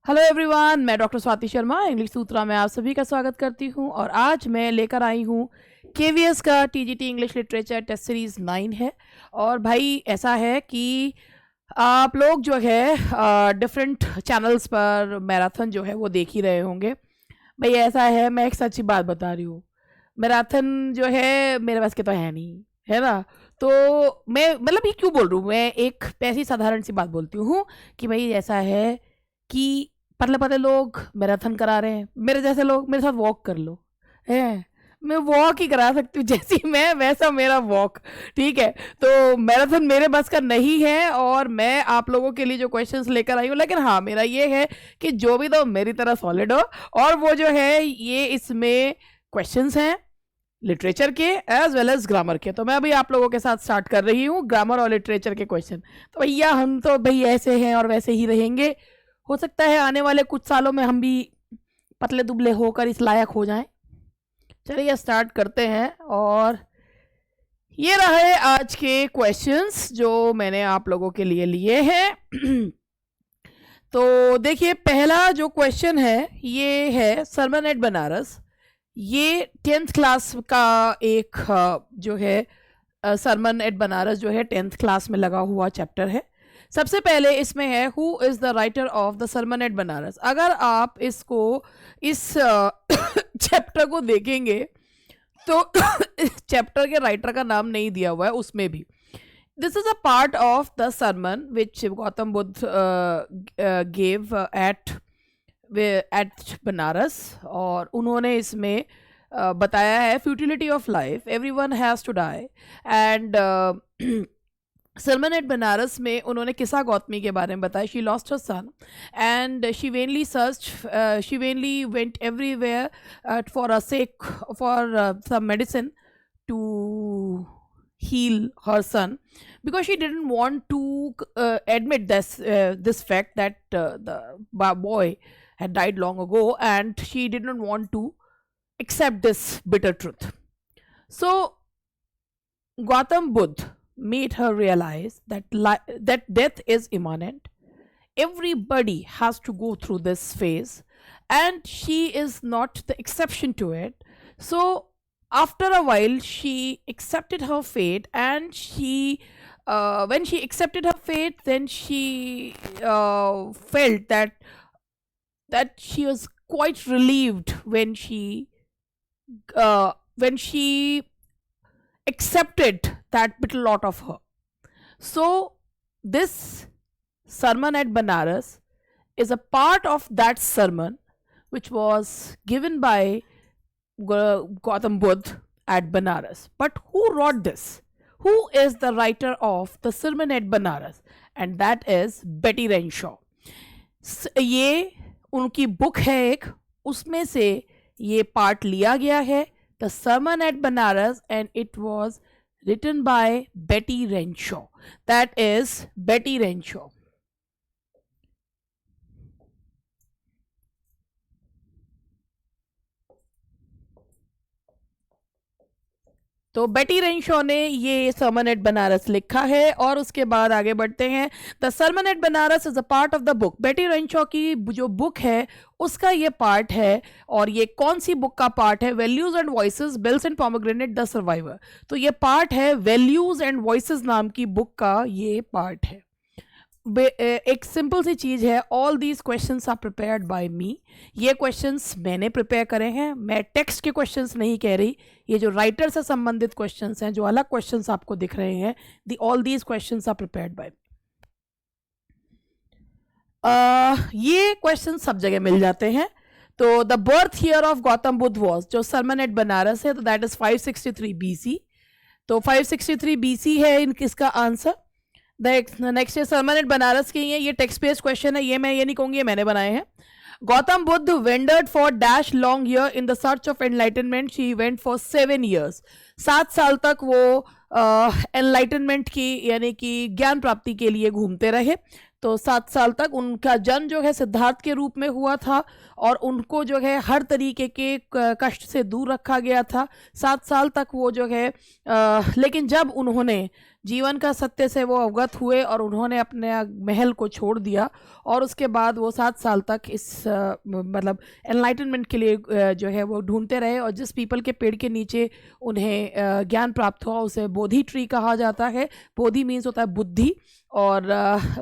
Hello everyone, मैं doctor Swati Sharma English सूत्रा में आप सभी का स्वागत करती हूं। और आज मैं लेकर आई हूं केवीएस का TGT English literature test series 9 है। और भाई ऐसा है कि आप लोग जो है डिफरेंट चैनल्स पर मैराथन जो है वो देख ही रहे होंगे। भाई ऐसा है, मैं एक सच्ची बात बता रही हूँ, मैराथन जो है मेरे पास के तो है नहीं, है ना। तो मैं मतलब ये क्यों बोल रही हूँ, मैं एक ऐसी साधारण सी बात बोलती हूँ कि भाई ऐसा है कि पतले पतले लोग मैराथन करा रहे हैं, मेरे जैसे लोग मेरे साथ वॉक कर लो, है। मैं वॉक ही करा सकती हूँ, जैसी मैं वैसा मेरा वॉक, ठीक है। तो मैराथन मेरे बस का नहीं है और मैं आप लोगों के लिए जो क्वेश्चंस लेकर आई हूँ, लेकिन हाँ मेरा ये है कि जो भी तो मेरी तरह सॉलिड हो। और वो जो है ये इसमें क्वेश्चंस हैं लिटरेचर के एज वेल एज ग्रामर के। तो मैं अभी आप लोगों के साथ स्टार्ट कर रही हूँ ग्रामर और लिटरेचर के क्वेश्चन। तो भैया हम तो भाई ऐसे हैं और वैसे ही रहेंगे। हो सकता है आने वाले कुछ सालों में हम भी पतले दुबले होकर इस लायक हो जाएं। चलिए स्टार्ट करते हैं। और ये रहे आज के क्वेश्चंस जो मैंने आप लोगों के लिए लिए हैं। तो देखिए, पहला जो क्वेश्चन है ये है सरमन एट बनारस। ये 10th क्लास का एक जो है सरमन एट बनारस जो है 10th क्लास में लगा हुआ चैप्टर है। सबसे पहले इसमें है who is the writer of the sermon at Banaras. अगर आप इसको इस चैप्टर को देखेंगे तो इस चैप्टर के राइटर का नाम नहीं दिया हुआ है उसमें भी। This is a part of the sermon which Gautam Buddha gave at Banaras. और उन्होंने इसमें बताया है futility of life, everyone has to die. And sermon at Banaras में उन्होंने किसा गौतमी के बारे में बताया। She lost her son and she vainly search, she vainly went everywhere for a sake for some medicine to heal her son, because she didn't want to admit this fact that the boy had died long ago, and she didn't want to accept this bitter truth. So Gautam Buddha made her realize that death is imminent. Everybody has to go through this phase, and she is not the exception to it. So after a while she accepted her fate, and when she accepted her fate, then she felt that she was quite relieved when she accepted that bitter lot of her. So this sermon at Banaras is a part of that sermon which was given by Gautam Buddha at Banaras. But who wrote this? Who is the writer of the sermon at Banaras? And that is Betty Renshaw. ये उनकी book है एक, उसमें से ये part लिया गया है, The Sermon at Banaras, and it was written by Betty Renshaw. That is Betty Renshaw. तो बेटी रेंशॉ ने ये सरमन एट बनारस लिखा है। और उसके बाद आगे बढ़ते हैं। The sermon at Banaras is a part of the book. Betty Renshaw की जो बुक है उसका ये पार्ट है। और ये कौन सी बुक का पार्ट है? Values and voices, bells and pomegranate, the survivor. तो ये पार्ट है वैल्यूज एंड वॉइसेस नाम की बुक का, ये पार्ट है। एक सिंपल सी चीज़ है, all these questions are prepared by me. ये क्वेश्चंस मैंने प्रिपेयर करे हैं, मैं टेक्स्ट के क्वेश्चंस नहीं कह रही। ये जो राइटर से संबंधित क्वेश्चंस हैं, जो अलग क्वेश्चंस आपको दिख रहे हैं, all these questions are prepared by me. ये क्वेश्चन सब जगह मिल जाते हैं। तो the birth year of Gautam Buddha was, जो सरमन एट बनारस है, तो दैट इज 563 BC। तो 563 BC है इसका आंसर। नेक्स्ट है सरमन एट बनारस की है, ये टेक्स्ट बेस्ड क्वेश्चन है, ये मैं ये नहीं कहूंगी ये मैंने बनाए हैं। Gautam Buddha wondered for dash long year in the search of enlightenment, she went for 7 years। 7 साल तक वो एनलाइटनमेंट की यानी कि ज्ञान प्राप्ति के लिए घूमते रहे। तो 7 साल तक उनका जन्म जो है सिद्धार्थ के रूप में हुआ था और उनको जो है हर तरीके के कष्ट से दूर रखा गया था। 7 साल तक वो जो है लेकिन जब उन्होंने जीवन का सत्य से वो अवगत हुए और उन्होंने अपने महल को छोड़ दिया और उसके बाद वो 7 साल तक इस मतलब एनलाइटनमेंट के लिए जो है वो ढूंढते रहे और जिस पीपल के पेड़ के नीचे उन्हें ज्ञान प्राप्त हुआ उसे बोधि ट्री कहा जाता है। बोधि मीन्स होता है बुद्धि और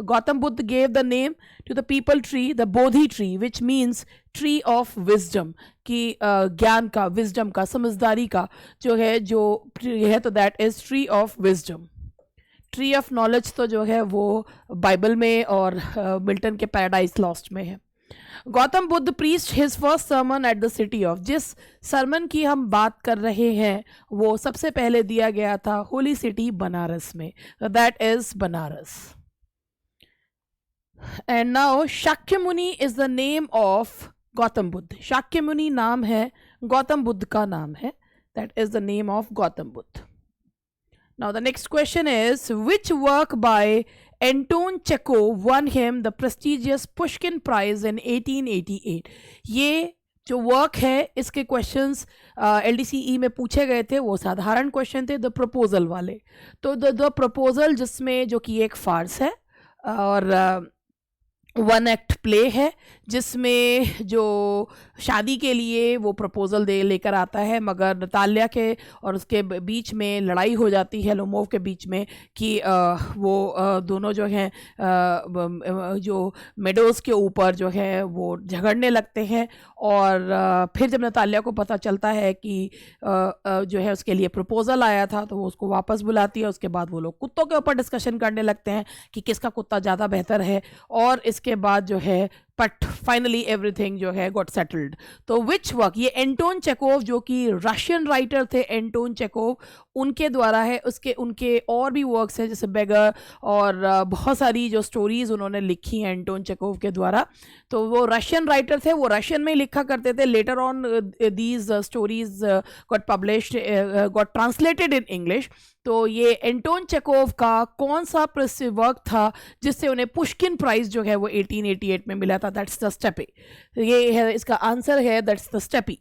Gautam Buddha gave the name to the people tree the Bodhi tree which means tree of wisdom कि ज्ञान का, विजडम का, समझदारी का जो है जो ट्री है तो that is tree of wisdom. Tree of knowledge तो जो है वो बाइबल में और मिल्टन के पैराडाइज लॉस्ट में है। Gautam Buddha preached his first sermon at the city of, जिस सरमन की हम बात कर रहे हैं वो सबसे पहले दिया गया था होली सिटी बनारस में, that is Banaras. And now Shakyamuni is the name of Gautam Buddha. Shakyamuni नाम है, गौतम बुद्ध का नाम है, that is the name of Gautam Buddha. Now the next question is, which work by Anton Chekhov won him the prestigious Pushkin Prize in 1888? ये जो work है इसके questions LDCE में पूछे गए थे, वो साधारण क्वेश्चन थे, द प्रपोजल वाले। तो द प्रपोजल जिसमें जो कि एक फार्स है और वन एक्ट प्ले है जिसमें जो शादी के लिए वो प्रपोजल लेकर आता है मगर नताल्या के और उसके बीच में लड़ाई हो जाती है लोमोव के बीच में कि वो दोनों जो हैं जो मेडोज़ के ऊपर जो है वो झगड़ने लगते हैं और फिर जब नताल्या को पता चलता है कि जो है उसके लिए प्रपोजल आया था तो वो उसको वापस बुलाती है। उसके बाद वो लोग कुत्तों के ऊपर डिस्कशन करने लगते हैं कि किसका कुत्ता ज़्यादा बेहतर है और इसके बाद जो है बट फाइनली एवरीथिंग जो है गॉट सेटल्ड। तो विच वर्क, ये एंटोन चेकोव जो कि रशियन राइटर थे एंटोन चेकोव, उनके द्वारा है। उसके उनके और भी वर्क्स हैं जैसे बेगर और बहुत सारी जो स्टोरीज उन्होंने लिखी हैं एंटोन चेकोव के द्वारा। तो वो रशियन राइटर थे, वो रशियन में लिखा करते थे। Later on these stories got published, got translated in English. तो ये एंटोन चेकोव का कौन सा प्रसिद्ध वर्क था जिससे उन्हें पुष्किन प्राइज जो है वो 1888 में मिला था? That's the steppe. ये है इसका आंसर है, that's the steppe.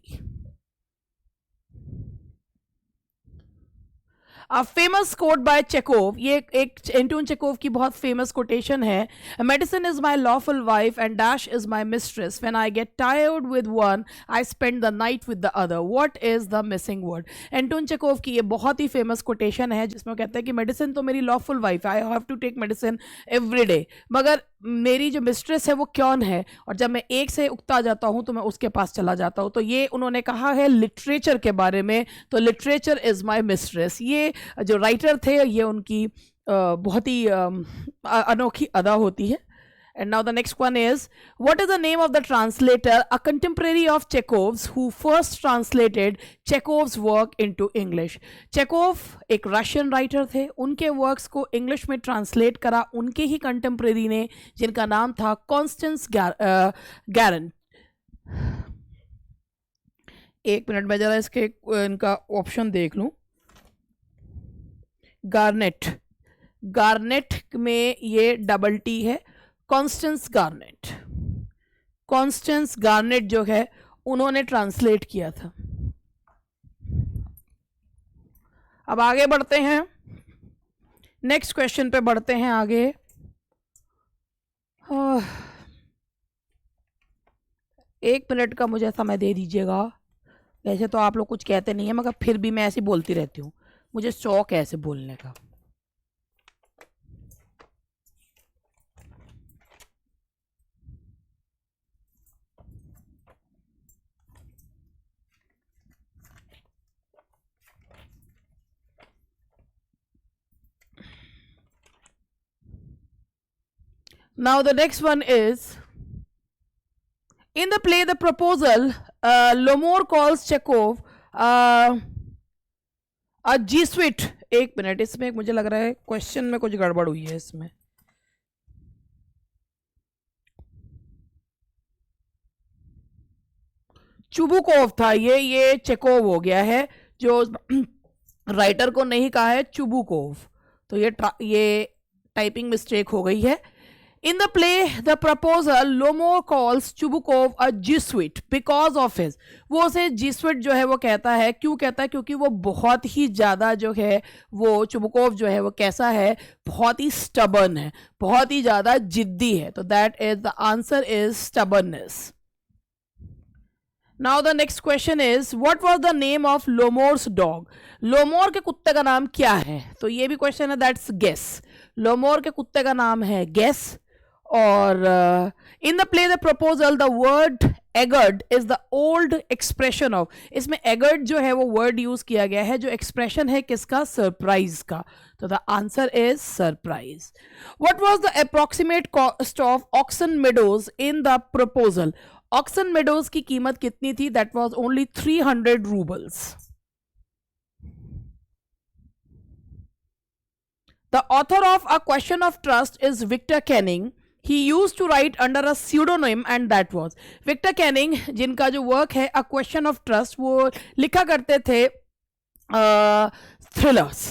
A famous quote by Chekhov, ये एक एंटोन चेकोव की बहुत फेमस कोटेशन है। Medicine is my lawful wife and dash is my mistress, when I get tired with one I spend the night with the other, what is the missing word? Anton Chekhov की ये बहुत ही famous quotation है जिसमें कहते हैं कि medicine तो मेरी लॉफुल वाइफ है, I have to take medicine every day, मगर मेरी जो मिस्ट्रेस है वो कौन है, और जब मैं एक से उकता जाता हूँ तो मैं उसके पास चला जाता हूँ। तो ये उन्होंने कहा है लिटरेचर के बारे में, तो लिटरेचर इज़ माई मिस्ट्रेस। ये जो राइटर थे ये उनकी बहुत ही अनोखी अदा होती है। And now the next one is, what is the name of the translator, a contemporary of Chekhov's, who first translated Chekhov's work into English? Chekhov एक रशियन राइटर थे, उनके वर्क्स को इंग्लिश में ट्रांसलेट करा उनके ही कंटेम्प्रेरी ने जिनका नाम था कॉन्स्टेंस गैरन। एक मिनट में जरा इसके इनका ऑप्शन देख लूं। गार्नेट, गार्नेट में ये डबल टी है, कॉन्स्टेंस गार्नेट। कॉन्स्टेंस गार्नेट जो है उन्होंने ट्रांसलेट किया था। अब आगे बढ़ते हैं, नेक्स्ट क्वेश्चन पे बढ़ते हैं आगे। एक मिनट का मुझे समय दे दीजिएगा। वैसे तो आप लोग कुछ कहते नहीं है मगर फिर भी मैं ऐसे बोलती रहती हूँ, मुझे शौक है ऐसे बोलने का। Now the next one is, in the play The Proposal, Lomore calls Chekhov a Jesuit। एक मिनट, इसमें मुझे लग रहा है क्वेश्चन में कुछ गड़बड़ हुई है। इसमें चुबुकोव था, ये चेकोव हो गया है। जो राइटर को नहीं कहा है चुबुकोव, तो ये टाइपिंग मिस्टेक हो गई है। In the play The Proposal, Lomor calls Chubukov a Jesuit because of his, वो उसे जीसुइट जो है वो कहता है, क्यों कहता है, क्योंकि वो बहुत ही ज़्यादा जो है वो चुबुकोव जो है वो कैसा है, बहुत ही स्टबर्न है, बहुत ही ज़्यादा जिद्दी है. तो that is the answer is stubbornness. Now the next question is what was the name of Lomov's dog. Lomov के कुत्ते का नाम क्या है. तो ये भी क्वेश्चन है, दैट्स गेस. लोमोर के कुत्ते का नाम है गेस. और in the play the Proposal the word egged is the old expression of, इसमें एगर्ड जो है वो वर्ड यूज किया गया है जो एक्सप्रेशन है किसका, सरप्राइज का. तो the answer is surprise. What was the approximate cost of Oxen Meadows in the proposal. Oxen Meadows की कीमत कितनी थी. That was only 300 roubles. The author of A Question of Trust is Victor Canning. He used to write under a pseudonym and that was Victor Canning, जिनका जो work है A Question of Trust, वो लिखा करते थे thrillers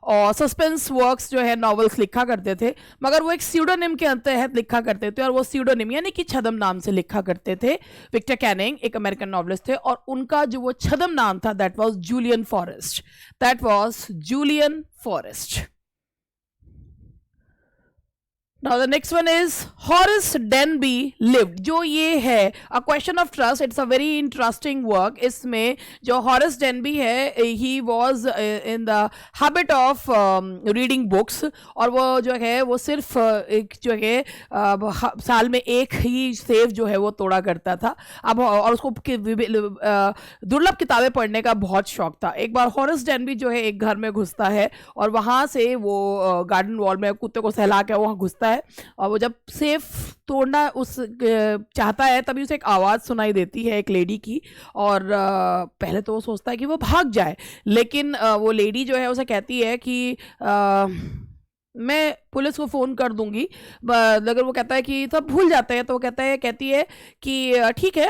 और suspense works जो है नॉवेल्स लिखा करते थे, मगर वो एक स्यूडोनिम के तहत लिखा करते थे और वो स्यूडोनिम यानी कि छदम नाम से लिखा करते थे. विक्टर कैनिंग एक अमेरिकन नॉवलिस्ट थे और उनका जो वो छदम नाम था that was Julian Forest. That was Julian Forest. Now the next one is Horace Denby lived. जो ये है A Question of Trust, it's a very interesting work. इसमें जो Horace Denby है he was in the habit of reading books और वो जो है वो सिर्फ एक जो है साल में एक ही सेफ जो है वो तोड़ा करता था. अब और उसको दुर्लभ किताबें पढ़ने का बहुत शौक था. एक बार Horace Denby जो है एक घर में घुसता है और वहाँ से वो गार्डन वॉल में कुत्ते को सहला के वहाँ घुसता है और वो जब सेफ तोड़ना उस चाहता है तभी उसे एक आवाज़ सुनाई देती है एक लेडी की और पहले तो वो सोचता है कि वो भाग जाए, लेकिन वो लेडी जो है उसे कहती है कि मैं पुलिस को फ़ोन कर दूंगी. अगर वो कहता है कि सब भूल जाते हैं तो वो कहती है कि ठीक है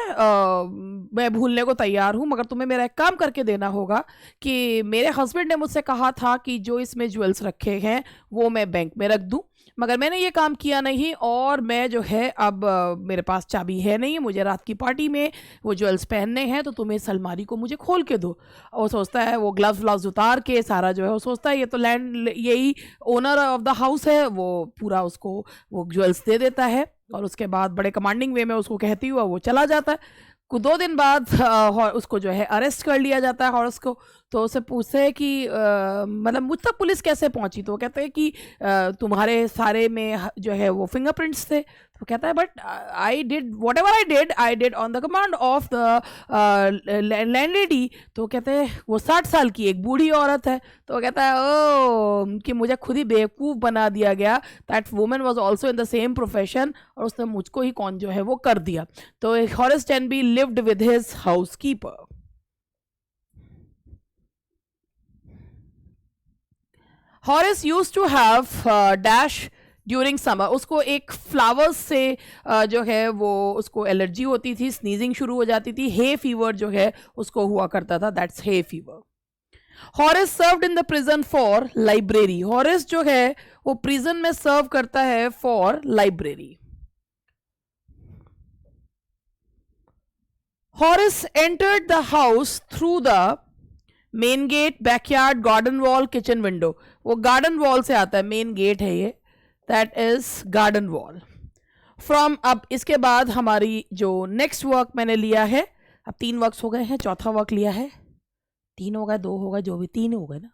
मैं भूलने को तैयार हूँ, मगर तुम्हें मेरा एक काम करके देना होगा कि मेरे हस्बैंड ने मुझसे कहा था कि जो इसमें ज्वेल्स रखे हैं वो मैं बैंक में रख दूँ, मगर मैंने ये काम किया नहीं और मैं जो है अब मेरे पास चाबी है नहीं, मुझे रात की पार्टी में वो ज्वेल्स पहनने हैं, तो तुम इस अलमारी को मुझे खोल के दो. और वो सोचता है वो ग्लव्स व्लव्स उतार के सारा जो है वो सोचता है ये तो लैंड यही ओनर ऑफ द हाउस है, वो पूरा उसको वो ज्वेल्स दे देता है और उसके बाद बड़े कमांडिंग वे में उसको कहती हुआ वो चला जाता है. 2 दिन बाद उसको जो है अरेस्ट कर लिया जाता है हॉरस को. तो उसे पूछते हैं कि मतलब मुझ तक पुलिस कैसे पहुंची. तो वो कहते हैं कि तुम्हारे सारे में जो है वो फिंगरप्रिंट्स थे. तो कहता है but I did what ever I did on the command of the landlady. तो कहते हैं वो 60 साल की एक बूढ़ी औरत है. तो वो कहता है ओ कि मुझे खुद ही बेवकूफ़ बना दिया गया. That woman was also in the same profession और उसने मुझको ही कौन जो है वो कर दिया. तो Horace Danby lived with his housekeeper. Horace used to have dash during summer. उसको एक फ्लावर्स से जो है वो उसको एलर्जी होती थी, स्नीजिंग शुरू हो जाती थी. हे फीवर जो है उसको हुआ करता था, that's hay fever. Horace served in the prison for library. Horace जो है वो प्रिजन में सर्व करता है for library. Horace entered the house through the main gate, backyard, garden wall, kitchen window. वो गार्डन वॉल से आता है, मेन गेट है ये, that is garden wall. From अब इसके बाद हमारी जो नेक्स्ट वर्क मैंने लिया है, अब 3 वर्क्स हो गए हैं, चौथा वर्क लिया है. 3 हो गए, 2 हो गए, जो भी 3 हो गए ना.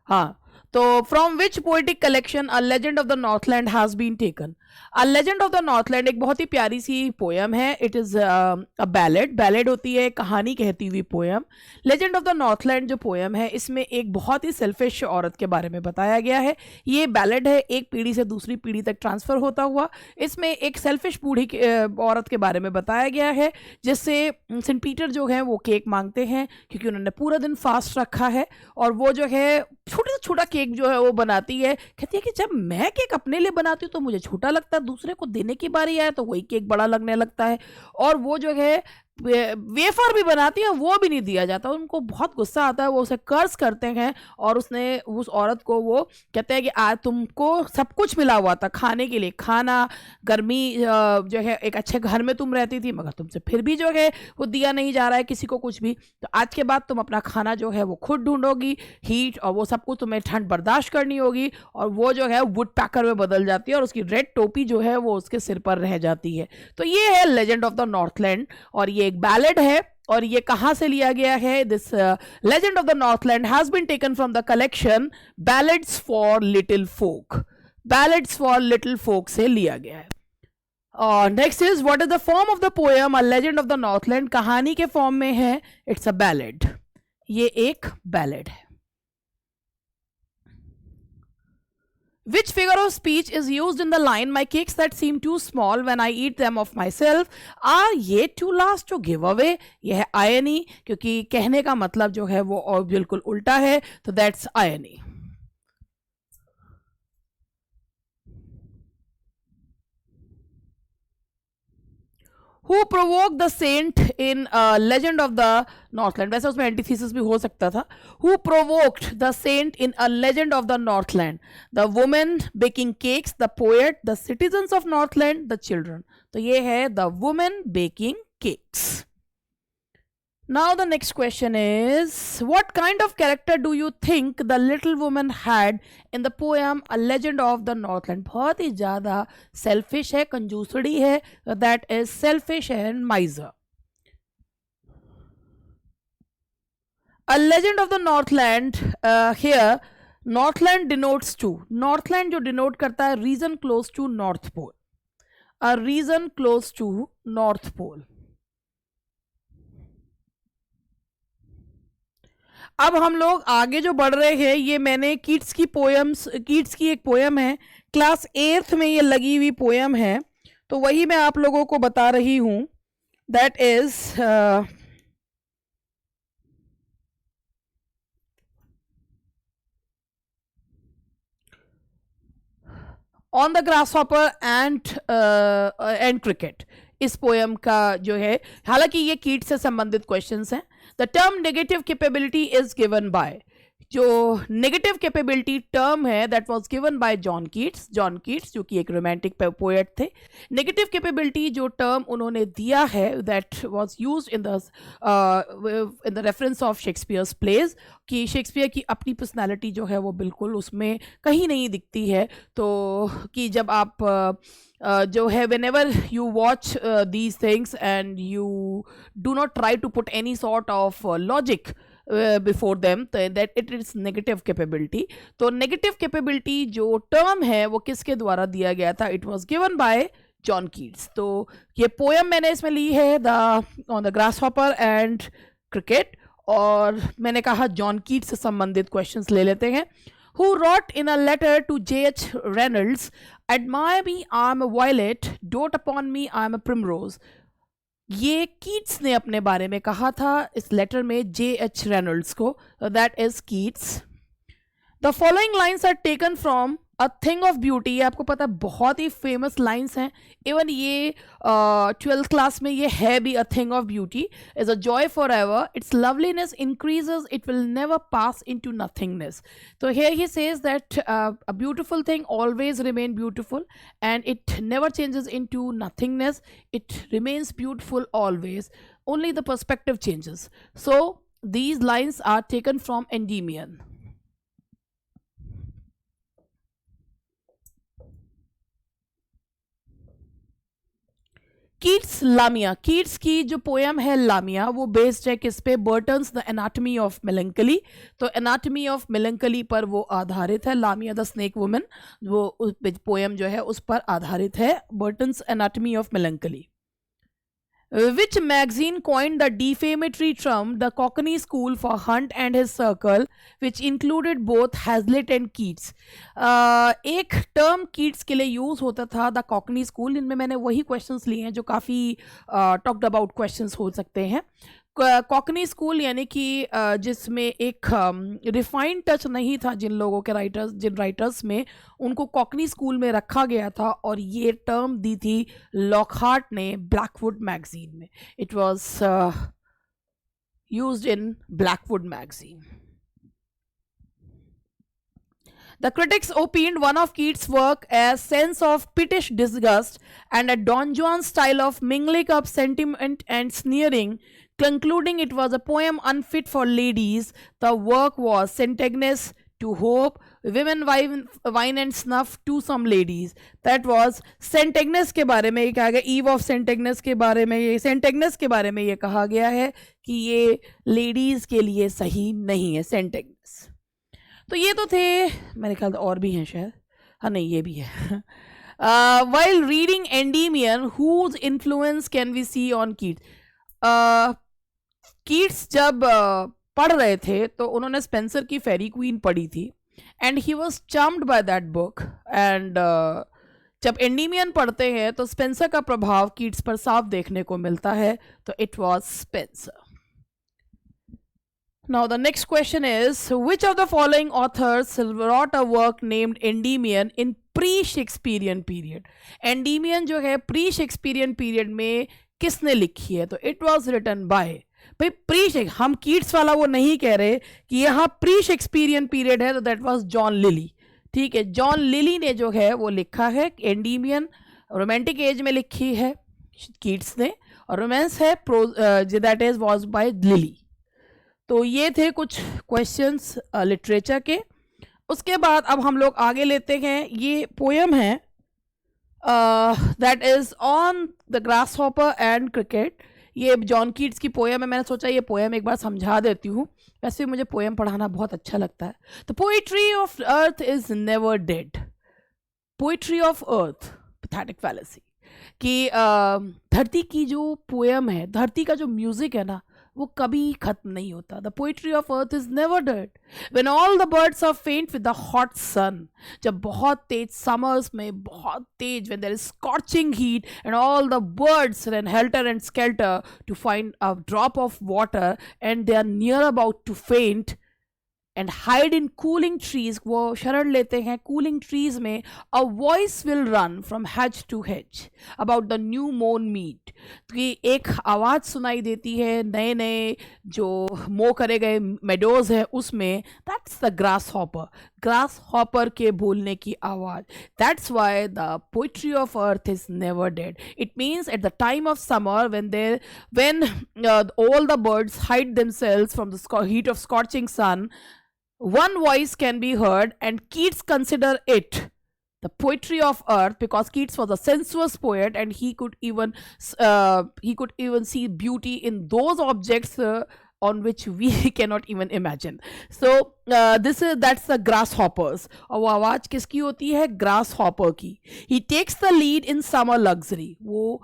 हाँ, तो from which poetic collection a legend of the Northland has been taken. A legend of the Northland एक बहुत ही प्यारी सी पोएम है. It is a ballad. Ballad होती है कहानी कहती हुई poem. Legend of the Northland जो पोएम है इसमें एक बहुत ही सेल्फिश औरत के बारे में बताया गया है. ये बैलेड है, एक पीढ़ी से दूसरी पीढ़ी तक ट्रांसफ़र होता हुआ. इसमें एक सेल्फिश बूढ़ी औरत के बारे में बताया गया है जिससे सेंट पीटर जो है वो केक मांगते हैं क्योंकि उन्होंने पूरा दिन फास्ट रखा है और वो जो है छोटा से छोटा केक जो है वो बनाती है. कहती है कि जब मैं केक अपने लिए बनाती हूँ तो मुझे छोटा लगता है, दूसरे को देने की बारी आए तो वही केक बड़ा लगने लगता है. और वो जो है वेफर भी बनाती है, वो भी नहीं दिया जाता। उनको बहुत गुस्सा आता है, वो उसे कर्ज करते हैं और उसने उस औरत को वो कहते हैं कि आज तुमको सब कुछ मिला हुआ था खाने के लिए, खाना, गर्मी, जो है एक अच्छे घर में तुम रहती थी, मगर तुमसे फिर भी जो है वो दिया नहीं जा रहा है किसी को कुछ भी। तो आज के बाद तुम अपना खाना जो है वो खुद ढूंढोगी, हीट और वो सब कुछ तुम्हें ठंड बर्दाश्त करनी होगी। और वो जो है वुड पैकर में बदल जाती है और उसकी रेड टोपी जो है वो उसके सिर पर रह जाती है। तो ये है लेजेंड ऑफ द नॉर्थलैंड और ये एक बैलेड है। और ये कहां से लिया गया है? This Legend of the Northland has been taken from the collection Ballads for Little Folk. Ballads for Little Folk से लिया गया है। और next is what is the form of the poem a legend of the Northland? कहानी के form में है, it's a ballad. ये एक बैलेड है। Which figure of speech is used in the line my cakes that seem too small when I eat them of myself are yet too large to give away? यह है irony, क्योंकि कहने का मतलब जो है वो और बिल्कुल उल्टा है, तो that's irony. Who provoked the saint in Legend of the Northland? वैसे उसमें एंटीथीसिस भी हो सकता था. Who provoked the saint in a Legend of the Northland? The woman baking cakes, the poet, the citizens of Northland, the children. तो ये है the woman baking cakes. Now the next question is, what kind of character do you think the little woman had in the poem A Legend of the Northland? बहुत ही ज़्यादा selfish है, कंजूसड़ी है, that is selfish and miser. A Legend of the Northland, here Northland denotes to, Northland जो denote करता है region close to North Pole, a region close to North Pole. अब हम लोग आगे जो बढ़ रहे हैं, ये मैंने कीट्स की पोएम्स, कीट्स की एक पोएम है, क्लास 8th में ये लगी हुई पोएम है, तो वही मैं आप लोगों को बता रही हूं. That is on the grass hopper and cricket. इस पोएम का जो है, हालांकि ये कीट से संबंधित क्वेश्चंस हैं. The term negative capability is given by, जो नेगेटिव कैपेबिलिटी टर्म है that was given by John Keats. John Keats जो कि एक रोमांटिक पोएट थे. नेगेटिव कैपेबिलिटी जो टर्म उन्होंने दिया है that was used in the reference of Shakespeare's plays, कि शेक्सपियर की अपनी पर्सनालिटी जो है वो बिल्कुल उसमें कहीं नहीं दिखती है. तो कि जब आप जो है whenever you watch these things and you do not try to put any sort of logic before them, that it is negative capability. तो negative capability जो term है वो किसके द्वारा दिया गया था? It was given by John Keats. तो ये poem मैंने इसमें ली है on the grasshopper and cricket, और मैंने कहा जॉन कीट से संबंधित क्वेश्चंस ले लेते हैं. Who wrote in a letter to J.H. Reynolds, admire me, I'm a violet, dote upon me, I'm a primrose. ये कीट्स ने अपने बारे में कहा था इस लेटर में J.H. Reynolds को. That is Keats. The following lines are taken from a thing of beauty. ये आपको पता है बहुत ही फेमस लाइन्स हैं. इवन ये 12th क्लास में ये है भी. A thing of beauty is a joy for ever, its loveliness increases, it will never pass into nothingness. तो here he says that a beautiful thing always remain beautiful and it never changes into nothingness, it remains beautiful always, only the perspective changes. So these lines are taken from Endymion. Keats Lamia. Keats की जो poem है लामिया वो based है किस पे? Burton's the anatomy of melancholy. तो anatomy of melancholy पर वो आधारित है. लामिया द स्नेक वुमन वो पोएम जो है उस पर आधारित है. Burton's anatomy of melancholy. Which magazine coined the defamatory term the Cockney School for Hunt and his circle, which included both Hazlitt and Keats? एक टर्म कीट्स के लिए यूज होता था, द कॉकनी स्कूल. इनमें मैंने वही क्वेश्चंस लिए हैं जो काफ़ी टॉक्ड अबाउट क्वेश्चंस हो सकते हैं. कॉकनी स्कूल यानी कि जिसमें एक रिफाइंड टच नहीं था जिन राइटर्स में, उनको कॉकनी स्कूल में रखा गया था और ये टर्म दी थी लॉकहार्ट ने ब्लैकवुड मैगजीन में. It was used in Blackwood magazine. The critics opined one of Keats' work as sense of pittish disgust and a Don Juan style of mingling up sentiment and sneering, concluding it was a poem unfit for ladies. The work was Centegnus to hope, women wine and snuff to some ladies. That was Centegnus के बारे में ये कहा गया, eve of Centegnus के बारे में, ये Centegnus के बारे में ये कहा गया है कि ये ladies के लिए सही नहीं है Centegnus. तो ये तो थे, मेरे ख्याल और भी हैं शायद, हाँ नहीं ये भी है. While reading Endymion, whose influence can we see on Keats? Keats जब पढ़ रहे थे तो उन्होंने स्पेंसर की फेरी क्वीन पढ़ी थी and he was charmed by that book. and जब एंडीमियन पढ़ते हैं तो स्पेंसर का प्रभाव कीट्स पर साफ देखने को मिलता है, तो it was Spencer. Now the next question is, which of the following authors wrote a work named Endymion in pre-Shakespearean period? Endymion जो है pre-Shakespearean period में किसने लिखी है? तो it was written by, भाई प्री, हम कीट्स वाला वो नहीं कह रहे कि यहाँ pre-Shakespearean period है, तो that was John Lilly. ठीक है, जॉन लिली ने जो है वो लिखा है. एंडीमियन रोमांटिक एज में लिखी है कीट्स ने, और रोमांस है that is was by lily. तो ये थे कुछ क्वेश्चंस लिटरेचर के. उसके बाद अब हम लोग आगे लेते हैं. ये पोएम है that is on the grass hopper and cricket. ये जॉन कीट्स की पोएम है. मैंने सोचा ये पोएम एक बार समझा देती हूँ. वैसे मुझे पोएम पढ़ाना बहुत अच्छा लगता है. The poetry of earth is never dead. Poetry of earth, pathetic fallacy, कि धरती की जो पोएम है, धरती का जो म्यूजिक है ना, वो कभी खत्म नहीं होता. The poetry of earth is never dead. When all the birds are faint with the hot sun, जब बहुत तेज समर्स में बहुत तेज, when there is scorching heat and all the birds run helter and skelter to find a drop of water and they are near about to faint and hide in cooling trees, वो शरण लेते हैं cooling trees में. A voice will run from hedge to hedge about the new mown meat. तो ये एक आवाज़ सुनाई देती है नए नए जो मो करे गए मेडोज है उसमें. That's the grasshopper. grasshopper के बोलने की आवाज़. That's why the poetry of earth is never dead. It means at the time of summer when all the birds hide themselves from the heat of scorching sun, one voice can be heard, and Keats consider it the poetry of earth because Keats was a sensuous poet and he could even see beauty in those objects on which we cannot even imagine. So that's the grasshoppers. और वो आवाज़ किसकी होती है? grasshopper की. He takes the lead in summer luxury. वो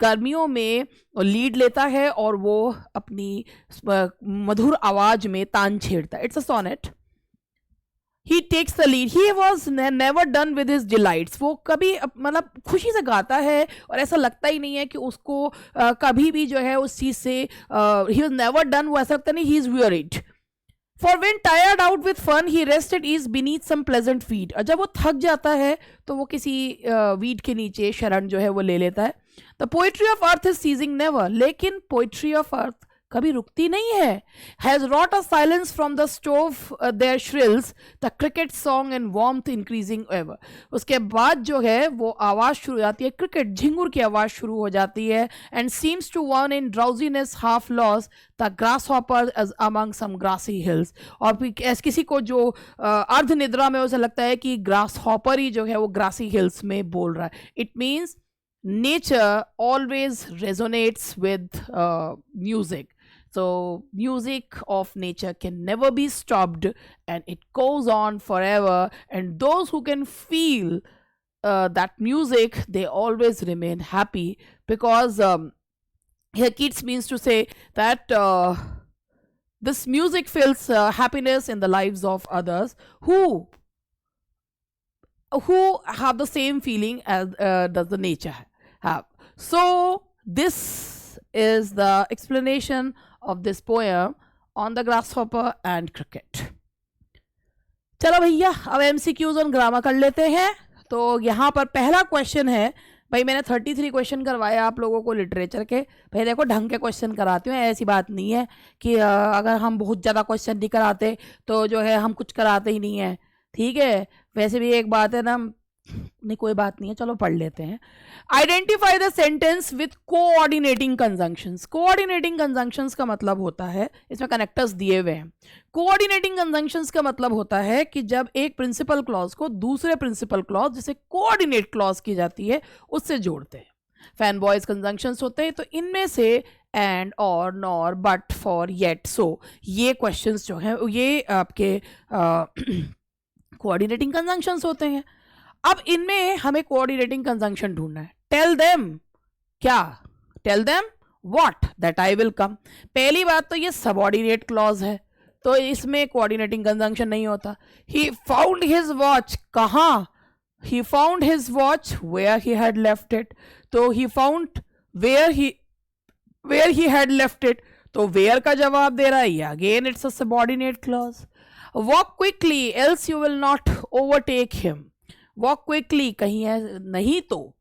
गर्मियों में लीड लेता है और वो अपनी मधुर आवाज में तान छेड़ता है. It's a sonnet. He takes the lead. He was never done with his delights. वो कभी मतलब खुशी से गाता है और ऐसा लगता ही नहीं है कि उसको कभी भी जो है उस चीज़ से ही वॉज नेवर डन. वो ऐसा लगता नहीं. He is wearied. For when tired out with fun, he rested ease beneath some pleasant weed. और जब वो थक जाता है तो वो किसी वीड के नीचे शरण जो है वो ले लेता है. The poetry of earth is ceasing never. लेकिन poetry of earth कभी रुकती नहीं है. Has wrought a silence from the stove their shrills, the cricket song and warmth increasing ever. उसके बाद जो है वो आवाज़ शुरू हो जाती है, क्रिकेट झिंगुर की आवाज़ शुरू हो जाती है. And seems to one in drowsiness half lost, the grasshopper as among some grassy hills. और फिर किसी को जो अर्ध निद्रा में उसे लगता है कि ग्रास हॉपर ही जो है वो ग्रासी हिल्स में बोल रहा है. It means nature always resonates with music. So music of nature can never be stopped and it goes on forever, and those who can feel that music, they always remain happy because here Keats means to say that this music fills happiness in the lives of others who have the same feeling as does the nature have. So this is the explanation of this poem on the grasshopper and cricket. चलो भैया, अब MCQs on grammar कर लेते हैं। तो यहाँ पर पहला क्वेश्चन है, भाई मैंने 33 क्वेश्चन करवाया आप लोगों को लिटरेचर के। भाई देखो, ढंग के क्वेश्चन कराती हूँ, ऐसी बात नहीं है कि अगर हम बहुत ज़्यादा क्वेश्चन नहीं कराते तो जो है हम कुछ कराते ही नहीं है, ठीक है। वैसे भी एक बात है ना, नहीं कोई बात नहीं है, चलो पढ़ लेते हैं। Identify the sentence with coordinating conjunctions. Coordinating conjunctions का मतलब होता है, इसमें कनेक्टर्स दिए हुए हैं। कोऑर्डिनेटिंग कंजंक्शंस का मतलब होता है कि जब एक प्रिंसिपल क्लॉज को दूसरे प्रिंसिपल क्लॉज, जिसे कोऑर्डिनेट क्लॉज की जाती है, उससे जोड़ते हैं। फैन बॉयज कंजंक्शंस होते हैं, तो इनमें से एंड, और, नॉर, बट, फॉर, येट, सो, ये क्वेश्चंस जो हैं ये आपके कोऑर्डिनेटिंग कंजंक्शंस होते हैं। अब इनमें हमें कोऑर्डिनेटिंग कंजंक्शन ढूंढना है। टेल देम, क्या? Tell them what, that I will come. पहली बात तो ये सबऑर्डिनेट क्लॉज है, तो इसमें कोऑर्डिनेटिंग कंजंक्शन नहीं होता। ही फाउंड हिज वॉच, कहाँ? He found his watch where he had left it, तो he found where he had left it, तो वेयर का जवाब दे रहा है ये, again it's a subordinate clause. Walk quickly else you will not overtake him, walk quickly कहीं है नहीं तो,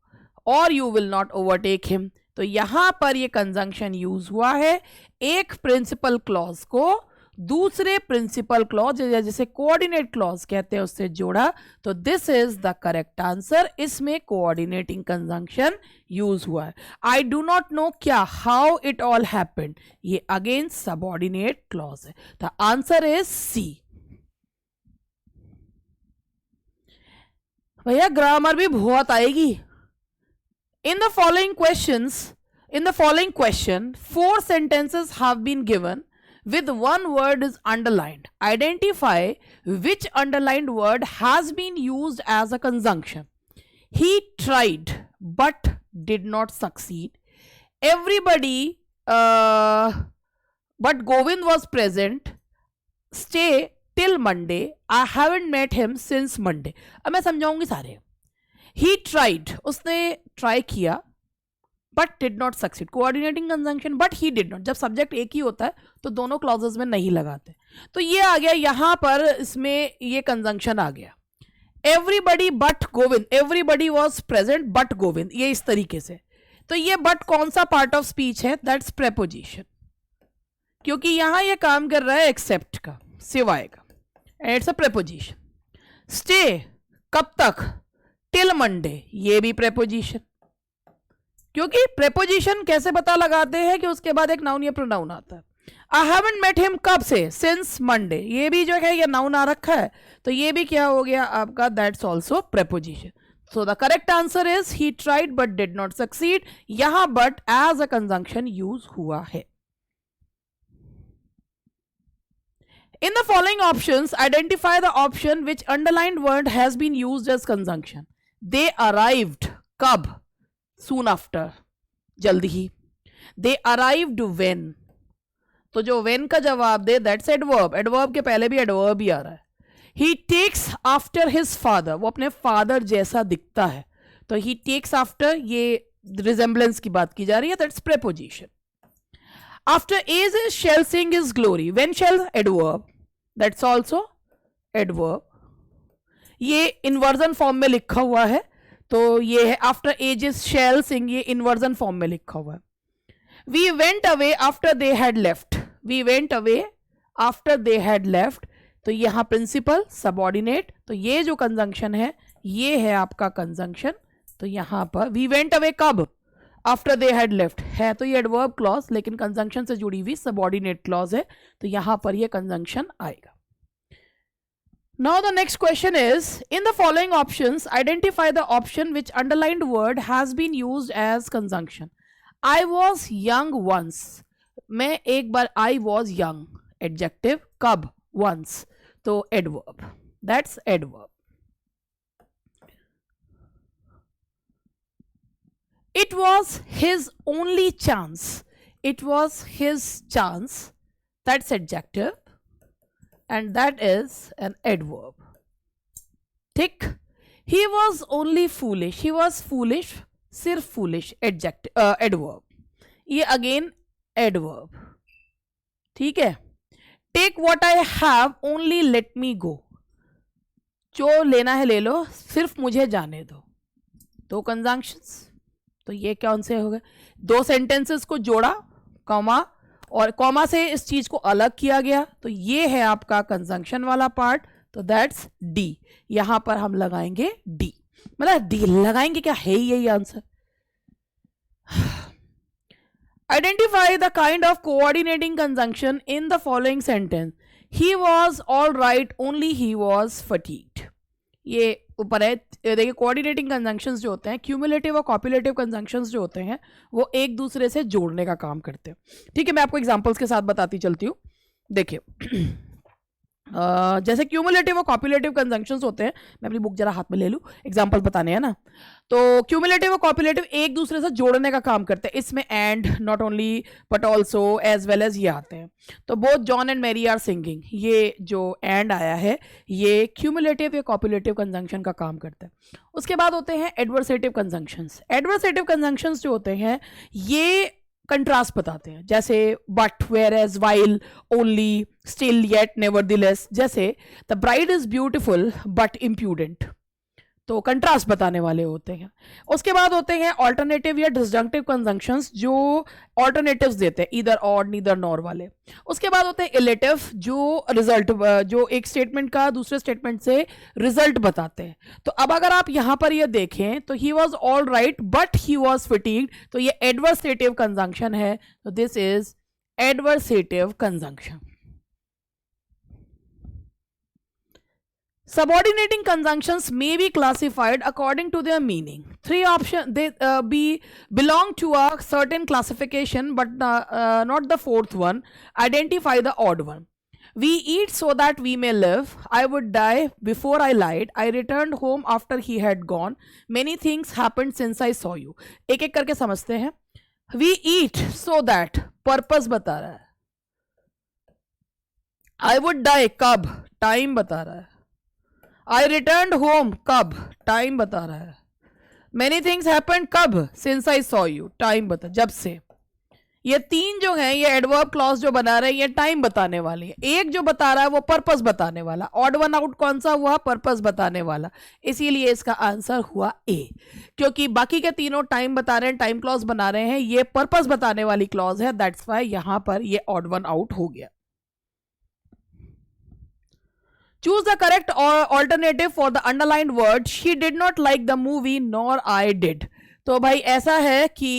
और you will not overtake him, तो यहां पर ये कंजंक्शन यूज हुआ है। एक प्रिंसिपल क्लॉज को दूसरे प्रिंसिपल क्लॉज, जिसे कोऑर्डिनेट क्लॉज कहते हैं, उससे जोड़ा, तो this is the correct answer. इसमें कोऑर्डिनेटिंग कंजंक्शन यूज हुआ है। आई डू नॉट नो, क्या? हाउ इट ऑल हैपेंड, ये अगेन सबऑर्डिनेट क्लॉज है। The answer is C. भैया ग्रामर भी बहुत आएगी। In the following question 4 sentences have been given with one word is underlined. Identify which underlined word has been used as a conjunction. He tried but did not succeed. Everybody but Govind was present. Stay till Monday. I haven't met him since Monday. अब मैं समझाऊंगी सारे। He tried, उसने try किया, but did not succeed, coordinating conjunction, but he did not. जब subject एक ही होता है तो दोनों क्लॉजेस में नहीं लगाते, तो ये आ गया यहां पर, इसमें ये कंजंक्शन आ गया। Everybody but Govind, everybody was present but Govind, ये इस तरीके से। तो ये बट कौन सा पार्ट ऑफ स्पीच है? दैट्स प्रेपोजिशन, क्योंकि यहां ये काम कर रहा है एक्सेप्ट का, सिवाय का, and it's a preposition. Stay, कब तक? टिल मंडे, ये भी प्रेपोजिशन, क्योंकि प्रेपोजिशन कैसे पता लगाते हैं कि उसके बाद एक नाउन या प्रोनाउन आता है। आई हैवंट मेट हिम, कब से? सिंस मंडे, ये भी जो है ये नाउन आ रखा है, तो ये भी क्या हो गया आपका? That's also preposition. So the correct answer is he tried but did not succeed. यहां but as a conjunction use हुआ है। In the following options, identify the option which underlined word has been used as conjunction. They arrived, कब? Soon after, जल्दी ही। They arrived when, तो जो when का जवाब दे, that's adverb. Adverb के पहले भी adverb ही आ रहा है। He takes after his father, वो अपने father जैसा दिखता है, तो he takes after, ये resemblance की बात की जा रही है, that's preposition. After age shall sing his glory. When shall, adverb. That's also adverb. ये inversion form में लिखा हुआ है, तो ये है after ages shall sing, ये inversion form में लिखा हुआ है। We went away after they had left. We went away after they had left. तो यहाँ principal, subordinate, तो ये जो conjunction है ये है आपका conjunction। तो यहाँ पर we went away कब? आफ्टर दे हैड लेफ्ट है, तो ये एडवर्ब क्लॉज, लेकिन कंजंक्शन से जुड़ी हुई सबऑर्डिनेट क्लॉज है, तो यहां पर ये कंजंक्शन आएगा। Now the next question is, in the following options identify the option which underlined word has been used as conjunction. I was young once, मैं एक बार, आई वॉज यंग, एडजेक्टिव, कब? वंस, तो adverb, that's adverb. It was his only chance. It was his chance. That's adjective. And that is an adverb. Tick. He was only foolish. He was foolish. Sirf foolish. Adjective. Adverb. ये again adverb. ठीक है, take what I have only let me go, जो लेना है ले लो, सिर्फ मुझे जाने दो। दो कंजंक्शंस, तो ये कौन से हो गए? दो सेंटेंसेस को जोड़ा, कॉमा, और कॉमा से इस चीज को अलग किया गया, तो ये है आपका कंजंक्शन वाला पार्ट, तो दैट्स डी। यहां पर हम लगाएंगे डी, मतलब डी लगाएंगे, क्या है यही answer. Identify the kind of coordinating conjunction in the following sentence, he was all right only he was fatigued. ये ऊपर है, देखिए कोऑर्डिनेटिंग कंजंक्शंस जो होते हैं, क्यूमुलेटिव और कॉपुलेटिव कंजंक्शंस जो होते हैं, वो एक दूसरे से जोड़ने का काम करते हैं। ठीक है, मैं आपको एग्जांपल्स के साथ बताती चलती हूँ। देखिए जैसे क्यूमुलेटिव और कॉपुलेटिव कंजंक्शंस होते हैं, मैं अपनी बुक जरा हाथ में ले लूँ, एग्जांपल बताने हैं ना। तो क्यूमुलेटिव और कॉपुलेटिव एक दूसरे से जोड़ने का काम करते हैं, इसमें and, not only but also, as well as ये आते हैं। तो both John and Mary are singing, ये जो एंड आया है ये क्यूमुलेटिव या कॉपुलेटिव कंजंक्शन का काम करता है। उसके बाद होते हैं एडवर्सेटिव कंजंक्शंस। एडवर्सेटिव कंजंक्शंस जो होते हैं ये कंट्रास्ट बताते हैं, जैसे but, whereas, while, only, still, yet, nevertheless. जैसे the bride is beautiful but impudent, तो कंट्रास्ट बताने वाले होते हैं। उसके बाद होते हैं ऑल्टरनेटिव या डिसजंक्टिव कंजंक्शंस, जो ऑल्टरनेटिव्स देते हैं, ईदर, और, नीदर, नॉर वाले। उसके बाद होते हैं इलेटिव, जो रिजल्ट, जो एक स्टेटमेंट का दूसरे स्टेटमेंट से रिजल्ट बताते हैं। तो अब अगर आप यहां पर ये देखें तो he was all right but he was fatigued, तो ये एडवर्सेटिव कंजंक्शन है, तो this is adversative conjunction. Subordinating conjunctions may be classified according to their meaning. Three options, they belong to a certain classification, but not the fourth one. Identify the odd one. We eat so that we may live. I would die before I lied. I returned home after he had gone. Many things happened since I saw you. एक एक करके समझते हैं। We eat so that, purpose बता रहा है। I would die, कब, time बता रहा है। I returned home, कब, टाइम बता रहा है। Many things happened, कब, since I saw you, time बता, जब से। ये तीन जो हैं, ये एडवर्ब क्लॉज जो बना रहे हैं, ये टाइम बताने वाली है। एक जो बता रहा है वो पर्पस बताने वाला। ऑड वन आउट कौन सा हुआ? पर्पस बताने वाला। इसीलिए इसका आंसर हुआ ए, क्योंकि बाकी के तीनों टाइम बता रहे हैं, टाइम क्लॉज बना रहे हैं, ये पर्पस बताने वाली क्लॉज है, दैट्स वाई यहां पर ये ऑड वन आउट हो गया। Choose the correct alternative for the underlined word. She did not like the movie, nor I did. तो भाई ऐसा है कि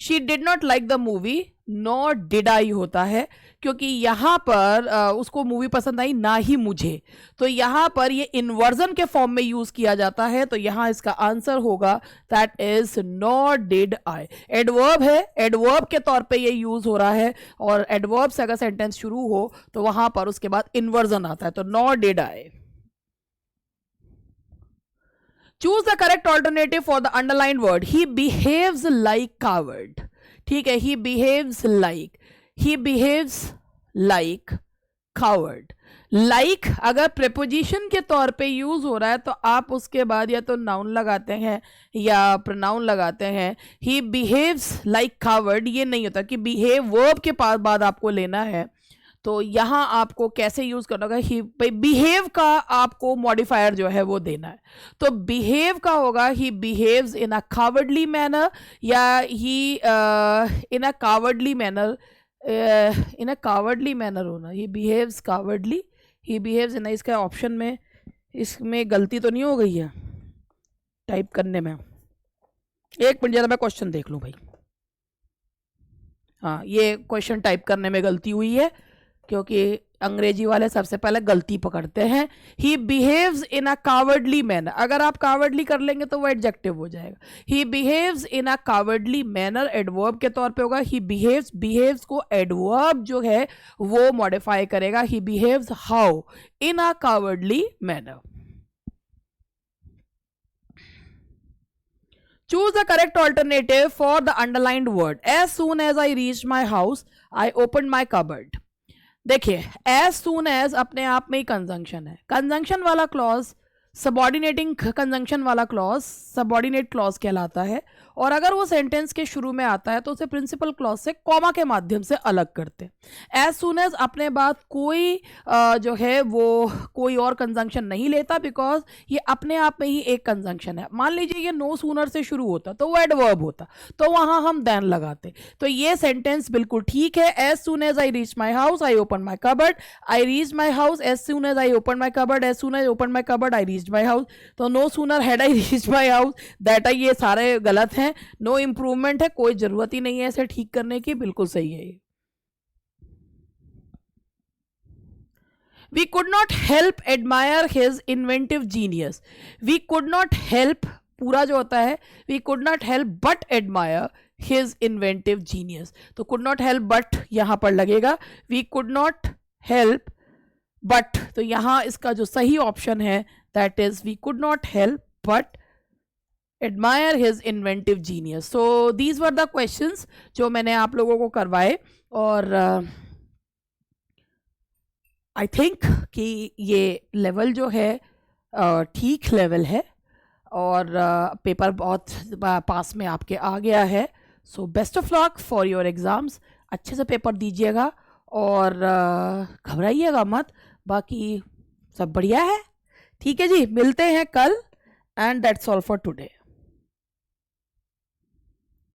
she did not like the movie, nor did I होता है, क्योंकि यहाँ पर उसको मूवी पसंद आई, ना ही मुझे। तो यहाँ पर ये इन्वर्जन के फॉर्म में यूज किया जाता है, तो यहाँ इसका आंसर होगा that is nor did I. Adverb है, एडवर्ब के तौर पे ये यूज हो रहा है, और एडवर्ब से अगर सेंटेंस शुरू हो तो वहां पर उसके बाद इन्वर्जन आता है, तो nor did I. Choose the correct alternative for the underline word. He behaves like coward, ठीक है, he behaves like, he behaves like coward। like अगर preposition के तौर पे यूज हो रहा है तो आप उसके बाद या तो नाउन लगाते हैं या pronoun लगाते हैं। he behaves like coward ये नहीं होता कि behave verb के पास बाद आपको लेना है, तो यहाँ आपको कैसे यूज करना होगा, ही बिहेव का आपको मॉडिफायर जो है वो देना है। तो बिहेव का होगा he behaves in a cowardly manner, या he in a cowardly manner, in a cowardly manner होना, he behaves cowardly, he behaves in, इसका ऑप्शन में इसमें गलती तो नहीं हो गई है टाइप करने में? एक मिनट जरा मैं क्वेश्चन देख लूँ भाई। हाँ, ये क्वेश्चन टाइप करने में गलती हुई है, क्योंकि अंग्रेजी वाले सबसे पहले गलती पकड़ते हैं। ही behaves in a cowardly manner, अगर आप कावर्डली कर लेंगे तो वो एडजेक्टिव हो जाएगा। ही behaves in a cowardly manner adverb के तौर पे होगा। ही बिहेव्स, बिहेव्स को एडवर्ब जो है वो मॉडिफाई करेगा। He behaves how, in a cowardly manner. Choose the correct alternative for the underlined word. As soon as I reached my house, I opened my cupboard. देखिए, as soon as अपने आप में ही conjunction है। Conjunction वाला clause subordinating conjunction वाला clause subordinate clause कहलाता है, और अगर वो सेंटेंस के शुरू में आता है तो उसे प्रिंसिपल क्लॉज से कॉमा के माध्यम से अलग करते हैं। एज सुन एज अपने बाद कोई जो है वो कोई और कंजंक्शन नहीं लेता, बिकॉज ये अपने आप में ही एक कंजंक्शन है। मान लीजिए ये नो सूनर से शुरू होता तो वो एडवर्ब होता, तो वहाँ हम देन लगाते। तो ये सेंटेंस बिल्कुल ठीक है। As soon as I reach my house I open my cupboard, I reach my house as soon as I open my cupboard, as soon as open my cupboard I reach my house. तो no sooner had I reach my house that I, ये सारे गलत हैं। No improvement है, कोई जरूरत ही नहीं है इसे ठीक करने की, बिल्कुल सही है ये। We could not help admire his inventive genius. We could not help पूरा जो होता है we could not help but admire his inventive genius. तो could not help but यहाँ पर लगेगा, we could not help but, तो यहाँ इसका जो सही ऑप्शन है that is we could not help but admire his inventive genius. So these were the questions जो मैंने आप लोगों को करवाए, और आई थिंक कि ये लेवल जो है ठीक लेवल है, और पेपर बहुत पास में आपके आ गया है। So best of luck for your exams, अच्छे से पेपर दीजिएगा और घबराइएगा मत, बाकी सब बढ़िया है। ठीक है जी, मिलते हैं कल, and that's all for today.